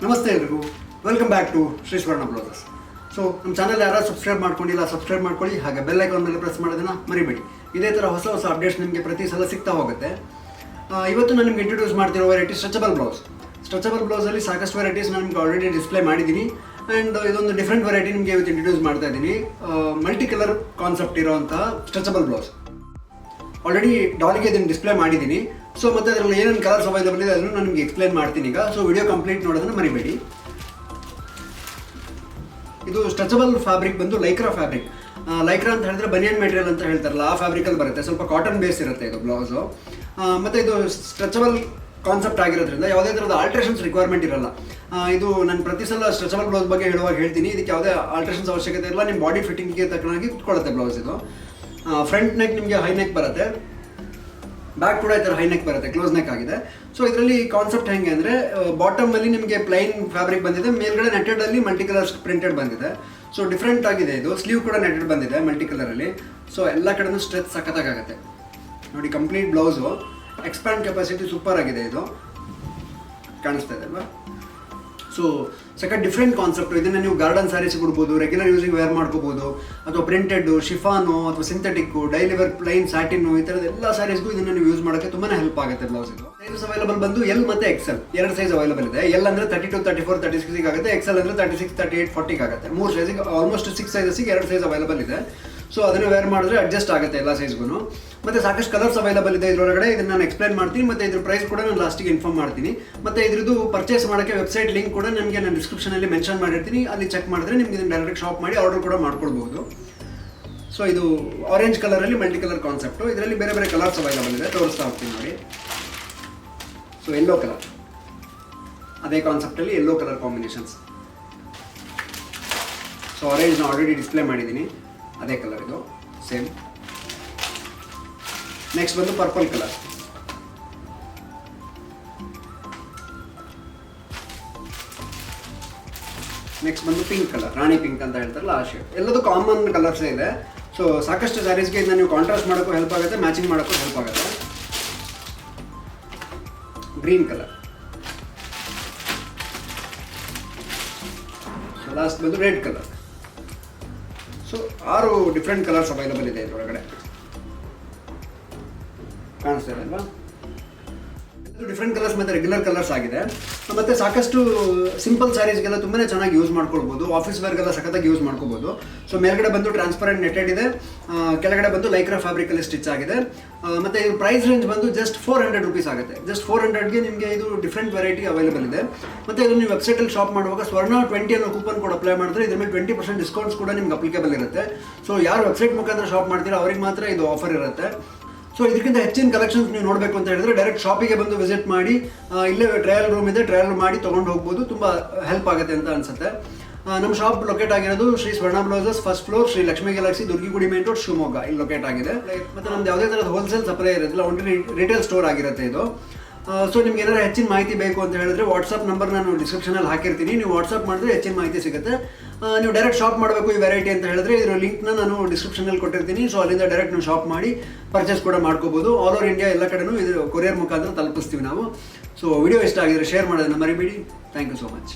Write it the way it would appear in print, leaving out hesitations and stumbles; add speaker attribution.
Speaker 1: ನಮಸ್ತೆ ಎಲ್ರಿಗೂ, welcome back to Shri Swarna blouses. So ನಮ್ಮ ಚಾನಲ್ ಯಾರು ಸಬ್ಸ್ಕ್ರೈಬ್ ಮಾಡ್ಕೊಂಡಿಲ್ಲ ಸಬ್ಸ್ಕ್ರೈಬ್ ಮಾಡ್ಕೊಳ್ಳಿ, ಹಾಗೆ ಬೆಲ್ ಐಕಾನ್ ಮೇಲೆ ಪ್ರೆಸ್ ಮಾಡೋದನ್ನು ಮರಿಬೇಡಿ. ಇದೇ ಥರ ಹೊಸ ಹೊಸ ಅಪ್ಡೇಟ್ಸ್ ನಿಮಗೆ ಪ್ರತಿ ಸಲ ಸಿಗ್ತಾ ಹೋಗುತ್ತೆ. ಇವತ್ತು ನಾನು ನಿಮ್ಗೆ ಇಂಟ್ರೊಡ್ಯೂಸ್ ಮಾಡ್ತಿರೋ ವೆರೈಟಿ ಸ್ಟ್ರೆಚಬಲ್ ಬ್ಲೌಸ್. ಸ್ಟ್ರೆಚಬಲ್ ಬ್ಲೌಸಲ್ಲಿ ಸಾಕಷ್ಟು ವೆರೈಟೀಸ್ ನಾನು ನಿಮ್ಗೆ ಆಲ್ರೆಡಿ ಡಿಸ್ಪ್ಲೇ ಮಾಡಿದ್ದೀನಿ. ಆ್ಯಂಡ್ ಇದೊಂದು ಡಿಫ್ರೆಂಟ್ ವೆರೈಟಿ ನಿಮಗೆ ಇವತ್ತು ಇಂಟ್ರೊಡ್ಯೂಸ್ ಮಾಡ್ತಾ ಇದ್ದೀನಿ. ಮಲ್ಟಿ ಕಲರ್ ಕಾನ್ಸೆಪ್ಟ್ ಇರೋವಂಥ ಸ್ಟ್ರೆಚಬಲ್ ಬ್ಲೌಸ್. ಆಲ್ರೆಡಿ ಡಾಲಿಗೆ ಇದನ್ನು ಡಿಸ್ಪ್ಲೇ ಮಾಡಿದ್ದೀನಿ. ಸೊ ಮತ್ತು ಅದರಲ್ಲಿ ಏನೇನು ಕಲರ್ಸ್ ಅವೈಲೇಬಲ್ ಇದೆ ಅದನ್ನು ನಾನು ನಿಮಗೆ ಎಕ್ಸ್ಪ್ಲೇನ್ ಮಾಡ್ತೀನಿ ಈಗ. ಸೊ ವಿಡಿಯೋ ಕಂಪ್ಲೀಟ್ ನೋಡೋದನ್ನು ಮರಿಬೇಡಿ. ಇದು ಸ್ಟ್ರೆಚಬಲ್ ಫ್ಯಾಬ್ರಿಕ್ ಬಂದು ಲೈಕ್ರಾ ಫ್ಯಾಬ್ರಿಕ್. ಲೈಕ್ರಾ ಅಂತ ಹೇಳಿದ್ರೆ ಬನಿಯನ್ ಮೆಟೀರಿಯಲ್ ಅಂತ ಹೇಳ್ತಾರಲ್ಲ, ಆ ಫ್ಯಾಬ್ರಿಕಲ್ಲಿ ಬರುತ್ತೆ. ಸ್ವಲ್ಪ ಕಾಟನ್ ಬೇಸ್ ಇರುತ್ತೆ ಇದು ಬ್ಲೌಸು. ಮತ್ತು ಇದು ಸ್ಟ್ರೆಚಬಲ್ ಕಾನ್ಸೆಪ್ಟ್ ಆಗಿರೋದ್ರಿಂದ ಯಾವುದೇ ಥರದ ಆಲ್ಟ್ರೇಷನ್ಸ್ ರಿಕ್ವೈರ್ಮೆಂಟ್ ಇರಲ್ಲ. ಇದು ನಾನು ಪ್ರತಿ ಸಲ ಸ್ಟ್ರೆಚಬಲ್ ಬ್ಲೌಸ್ ಬಗ್ಗೆ ಹೇಳುವಾಗ ಹೇಳ್ತೀನಿ, ಇದಕ್ಕೆ ಯಾವುದೇ ಆಲ್ಟ್ರೇಷನ್ಸ್ ಅವಶ್ಯಕತೆ ಇಲ್ಲ. ನಿಮ್ಮ ಬಾಡಿ ಫಿಟ್ಟಿಂಗ್ಗೆ ತಕ್ಕನಾಗಿ ಕುತ್ಕೊಳ್ಳುತ್ತೆ ಬ್ಲೌಸ್ ಇದು. ಫ್ರಂಟ್ ನೆಕ್ ನಿಮಗೆ ಹೈ ನೆಕ್ ಬರುತ್ತೆ, ಬ್ಯಾಕ್ ಕೂಡ ಈ ಥರ ಹೈ ನೆಕ್ ಬರುತ್ತೆ, ಕ್ಲೋಸ್ ನೆಕ್ ಆಗಿದೆ. ಸೊ ಇದರಲ್ಲಿ ಕಾನ್ಸೆಪ್ಟ್ ಹೆಂಗೆ ಅಂದರೆ, ಬಾಟಮಲ್ಲಿ ನಿಮಗೆ ಪ್ಲೈನ್ ಫ್ಯಾಬ್ರಿಕ್ ಬಂದಿದೆ, ಮೇಲ್ಗಡೆ ನೆಟೆಡಲ್ಲಿ ಮಲ್ಟಿ ಕಲರ್ಸ್ ಪ್ರಿಂಟೆಡ್ ಬಂದಿದೆ. ಸೊ ಡಿಫ್ರೆಂಟ್ ಆಗಿದೆ ಇದು. ಸ್ಲೀವ್ ಕೂಡ ನೆಟೆಡ್ ಬಂದಿದೆ ಮಲ್ಟಿ ಕಲರಲ್ಲಿ. ಸೊ ಎಲ್ಲ ಕಡೆನೂ ಸ್ಟ್ರೆಚ್ ಸಖತ್ತಾಗುತ್ತೆ ನೋಡಿ. Complete blouse expand capacity super ಆಗಿದೆ. ಇದು ಕಾಣಿಸ್ತಾ ಇದೆ ಅಲ್ವಾ? So second different concept. ಇದನ್ನು ನೀವು ಗಾರ್ಡನ್ ಸ್ಯಾರೀಸ್ ಕೊಡ್ಬೋದು, ರೆಗ್ಯುಲರ್ ಯೂಸಿಗೆ ವೇರ್ ಮಾಡ್ಕೋಬೋದು, ಅಥವಾ ಪ್ರಿಂಟೆಡ್ಡು, ಶಿಫಾನು, ಅಥವಾ ಸಿಂಥೆಟಿಕ್ಕು, ಡೈಲಿ ವೇರ್ ಪ್ಲೈನ್ ಸ್ಯಾಟಿನ್ನು, ಈ ಥರದ ಎಲ್ಲ ಸ್ಯಾರೀಸ್ಗೂ ಇದನ್ನು ನೀವು ಯೂಸ್ ಮಾಡೋಕ್ಕೆ ತುಂಬಾ ಹೆಲ್ಪ್ ಆಗುತ್ತೆ ಬ್ಲೌಸ್ ಇದು. ಸೈಜಸ್ ಅವೈಲೇಬಲ್ ಬಂದು ಎಲ್ ಮತ್ತು ಎಕ್ಸೆಲ್, ಎರಡು ಸೈಜ್ ಅವೈಲೇಬಲ್ ಇದೆ. ಎಲ್ ಅಂದರೆ 32, 34, 36 ಆಗುತ್ತೆ. ಎಕ್ಸೆಲ್ ಅಂದರೆ 36, 38, 40 ಆಗುತ್ತೆ. 3 ಸೈಜಿಗೆ ಆಲ್ಮೋಸ್ಟ್ 6 ಸೈಜಸ್ಸಿಗೆ 2 ಸೈಜ್ ಅವೈಲೇಬಲ್ ಇದೆ. ಸೊ ಅದನ್ನು ವೇರ್ ಮಾಡಿದ್ರೆ ಅಡ್ಜಸ್ಟ್ ಆಗುತ್ತೆ ಎಲ್ಲ ಸೈಜ್ಗೂ. ಮತ್ತು ಸಾಕಷ್ಟು ಕಲರ್ಸ್ ಅವೈಲೇಬಲ್ ಇದೆ ಇದರೊಳಗಡೆ. ಇದನ್ನು ನಾನು ಎಕ್ಸ್ಪ್ಲೈನ್ ಮಾಡ್ತೀನಿ, ಮತ್ತು ಇದ್ರ ಪ್ರೈಸ್ ಕೂಡ ನಾನು ಲಾಸ್ಟಿಗೆ ಇನ್ಫಾರ್ಮ್ ಮಾಡ್ತೀನಿ. ಮತ್ತು ಇದ್ರದ್ದು ಪರ್ಚೇಸ್ ಮಾಡೋಕ್ಕೆ ವೆಬ್ಸೈಟ್ ಲಿಂಕ್ ಕೂಡ ನನಗೆ ನಾನು ಡಿಸ್ಕ್ರಿಪ್ಷನಲ್ಲಿ ಮೆನ್ಷನ್ ಮಾಡಿರ್ತೀನಿ. ಅಲ್ಲಿ ಚೆಕ್ ಮಾಡಿದ್ರೆ ನಿಮ್ಗೆ ಇದನ್ನು ಡೈರೆಕ್ಟ್ ಶಾಪ್ ಮಾಡಿ ಆರ್ಡರ್ ಕೂಡ ಮಾಡ್ಕೊಳ್ಬೋದು. ಸೊ ಇದು ಆರೆಂಜ್ ಕಲರಲ್ಲಿ ಮಲ್ಟಿ ಕಲರ್ ಕಾನ್ಸೆಪ್ಟು. ಇದರಲ್ಲಿ ಬೇರೆ ಬೇರೆ ಕಲರ್ಸ್ ಅವೈಲೇಬಲ್ ಇದೆ, ತೋರಿಸ್ತಾ ಹೋಗ್ತೀನಿ ನೋಡಿ. ಸೊ ಯೆಲ್ಲೋ ಕಲರ್, ಅದೇ ಕಾನ್ಸೆಪ್ಟಲ್ಲಿ ಯೆಲ್ಲೋ ಕಲರ್ ಕಾಂಬಿನೇಷನ್ಸ್. ಸೊ ಆರೆಂಜ್ನ ಆಲ್ರೆಡಿ ಡಿಸ್ಪ್ಲೇ ಮಾಡಿದ್ದೀನಿ, ಅದೇ ಕಲರ್ ಇದು ಸೇಮ್. ನೆಕ್ಸ್ಟ್ ಬಂದು ಪರ್ಪಲ್ ಕಲರ್. ನೆಕ್ಸ್ಟ್ ಬಂದು ಪಿಂಕ್ ಕಲರ್, ರಾಣಿ ಪಿಂಕ್ ಅಂತ ಹೇಳ್ತಾರಲ್ಲ ಆ ಶೇಡ್. ಎಲ್ಲದೂ ಕಾಮನ್ ಕಲರ್ಸೇ ಇದೆ. ಸೊ ಸಾಕಷ್ಟು ಸ್ಯಾರೀಸ್ಗೆ ಇದನ್ನ ನೀವು ಕಾಂಟ್ರಾಸ್ಟ್ ಮಾಡೋಕ್ಕೂ ಹೆಲ್ಪ್ ಆಗುತ್ತೆ, ಮ್ಯಾಚಿಂಗ್ ಮಾಡೋಕ್ಕೂ ಹೆಲ್ಪ್ ಆಗುತ್ತೆ. Green colour. ಸೊ ಲಾಸ್ಟ್ ಬಂದು red colour. So 6 different colours available ಇದೆ ಇದರೊಳಗಡೆ, ಕಾಣಿಸ್ತಾ ಇದೆ ಅಲ್ವಾ? ಡಿಫ್ರೆಂಟ್ ಕಲರ್ಸ್ ಮತ್ತು ರೆಗ್ಯುಲರ್ ಕಲರ್ಸ್ ಆಗಿದೆ. ಮತ್ತು ಸಾಕಷ್ಟು ಸಿಂಪಲ್ ಸ್ಯಾರೀಸ್ಗೆಲ್ಲ ತುಂಬಾ ಚೆನ್ನಾಗಿ ಯೂಸ್ ಮಾಡ್ಕೊಳ್ಬೋದು. ಆಫೀಸ್ ವೇರ್ಗೆಲ್ಲ ಸಖತ್ತಾಗಿ ಯೂಸ್ ಮಾಡ್ಕೋಬೋದು. ಸೊ ಮೇಲ್ಗಡೆ ಬಂದು ಟ್ರಾನ್ಸ್ಪರೆಂಟ್ ನೆಟೆಡ್ ಇದೆ, ಕೆಳಗಡೆ ಬಂದು ಲೈಕ್ರಾ ಫ್ಯಾಬ್ರಿಕಲ್ಲಿ ಸ್ಟಿಚ್ ಆಗಿದೆ. ಮತ್ತು ಇದು ಪ್ರೈಸ್ ರೇಂಜ್ ಬಂದು ಜಸ್ಟ್ 400 ರುಪೀಸ್ ಆಗುತ್ತೆ. ಜಸ್ಟ್ 400ಗೆ ನಿಮಗೆ ಇದು ಡಿಫ್ರೆಂಟ್ ವೆರೈಟಿ ಅವೈಲೇಬಲ್ ಇದೆ. ಮತ್ತು ಇದು ನೀವು ವೆಬ್ಸೈಟಲ್ಲಿ ಶಾಪ್ ಮಾಡುವಾಗ ಸ್ವರ್ಣ 20 ಅನ್ನೋ ಕೂಪನ್ ಕೋಡ್ ಅಪ್ಲೈ ಮಾಡಿದ್ರೆ ಇದ್ರ ಮೇಲೆ 20% ಡಿಸ್ಕೌಂಟ್ಸ್ ಕೂಡ ನಿಮ್ಗೆ ಅಪ್ಲಿಕೇಬಲ್ ಇರುತ್ತೆ. ಸೊ ಯಾರು ವೆಬ್ಸೈಟ್ ಮುಖಾಂತರ ಶಾಪ್ ಮಾಡ್ತೀರಾ ಅವ್ರಿಗೆ ಮಾತ್ರ ಇದು ಆಫರ್ ಇರುತ್ತೆ. ಸೊ ಇದಕ್ಕಿಂತ ಹೆಚ್ಚಿನ ಕಲೆಕ್ಷನ್ಸ್ ನೀವು ನೋಡಬೇಕು ಅಂತ ಹೇಳಿದ್ರೆ ಡೈರೆಕ್ಟ್ ಶಾಪಿಗೆ ಬಂದು ವಿಸಿಟ್ ಮಾಡಿ, ಇಲ್ಲೇ ಟ್ರಯಲ್ ರೂಮ್ ಇದೆ, ಟ್ರಯಲ್ ಮಾಡಿ ತೊಗೊಂಡು ಹೋಗ್ಬೋದು. ತುಂಬ ಹೆಲ್ಪ್ ಆಗುತ್ತೆ ಅಂತ ಅನ್ಸುತ್ತೆ. ನಮ್ಮ ಶಾಪ್ ಲೊಕೇಟ್ ಆಗಿರೋದು Shri Swarna blouses, first floor, Shri Lakshmi galaxy, Durgigudi main road, Shivamogga, ಇಲ್ಲಿ ಲೊಕೇಟ್ ಆಗಿದೆ. ಮತ್ತು ನಮ್ದು ಯಾವುದೇ ಥರದ ಹೋಲ್ಸೇಲ್ ಸಪ್ಲೈ ಇರೋದಿಲ್ಲ, ಓನ್ಲಿ ರಿಟೇಲ್ ಸ್ಟೋರ್ ಆಗಿರುತ್ತೆ ಇದು. ಸೊ ನಿಮ್ಗೆ ಏನಾದ್ರು ಹೆಚ್ಚಿನ ಮಾಹಿತಿ ಬೇಕು ಅಂತ ಹೇಳಿದ್ರೆ ವಾಟ್ಸಪ್ ನಂಬರ್ ನಾನು ಡಿಸ್ಕ್ರಿಪ್ಷನಲ್ಲಿ ಹಾಕಿರ್ತೀನಿ. ನೀವು ವಾಟ್ಸಪ್ ಮಾಡಿದ್ರೆ ಹೆಚ್ಚಿನ ಮಾಹಿತಿ ಸಿಗುತ್ತೆ. ನೀವು ಡೈರೆಕ್ಟ್ ಶಾಪ್ ಮಾಡಬೇಕು ಈ ವೆರೈಟಿ ಅಂತ ಹೇಳಿದ್ರೆ ಇದರ ಲಿಂಕ್ನ ನಾನು ಡಿಸ್ಕ್ರಿಪ್ಷನಲ್ಲಿ ಕೊಟ್ಟಿರ್ತೀನಿ. ಸೊ ಅಲ್ಲಿಂದ ಡೈರೆಕ್ಟ್ ನೀವು ಶಾಪ್ ಮಾಡಿ ಪರ್ಚೇಸ್ ಕೂಡ ಮಾಡ್ಕೋಬೋದು. ಆಲ್ ಓವರ್ ಇಂಡಿಯಾ ಎಲ್ಲ ಕಡೆನೂ ಇದು ಕೊರಿಯರ್ ಮುಖಾಂತರ ತಲುಪಿಸ್ತೀವಿ ನಾವು. ಸೊ ವಿಡಿಯೋ ಇಷ್ಟ ಆಗಿದ್ರೆ ಶೇರ್ ಮಾಡೋದನ್ನು ಮರಿಬೇಡಿ. Thank you so much.